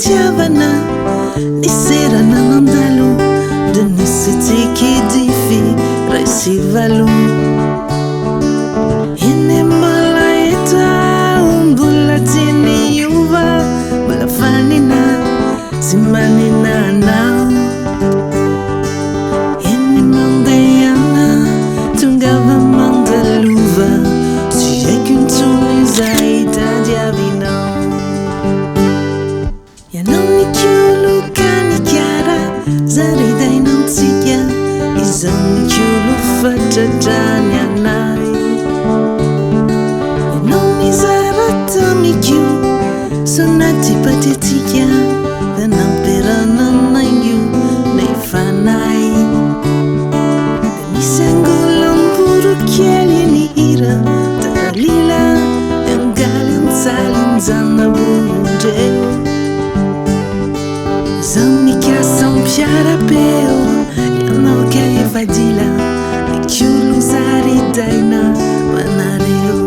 fitiavana niserana nandalo de nisy tsikidify ray sy valo eny malaeta mbola tianiova mbola fanina sy maninanao eny mandehana tonga va mandalova sy haiko intsony izay tadiavinao ianao nikolo kanikara zaridainantsika izao nikolo fatradrany anay ianao mizara tamikio sonaty patetika da namperananaio nefanay da misy angolam-borokely nihira taralila angaly antsalinjanaborondreo zao mikasa mpiara-peo ianao ka efadila nikolo zaridaina manareo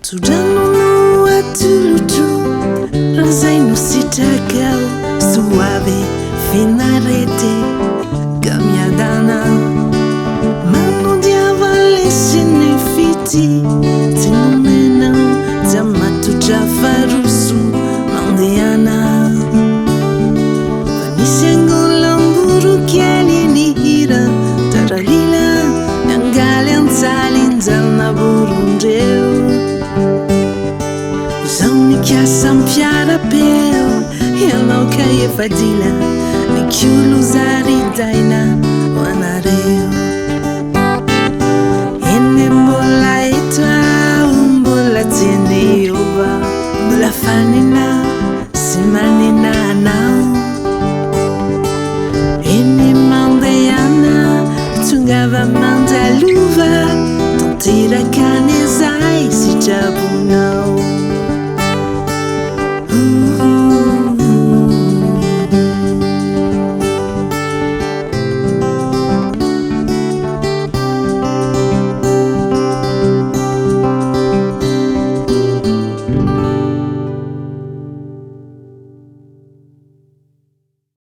Tudranono atulutu razay no sitragao suave finarete gamiadana manodiava lesiny fity tsy nomenao jamatotra faroso mandeana fa misy angolam-borokely nihira taralila angaly antsalinjanaborondreo zao nikasa mpiara-peo ianao ka efadila nikolo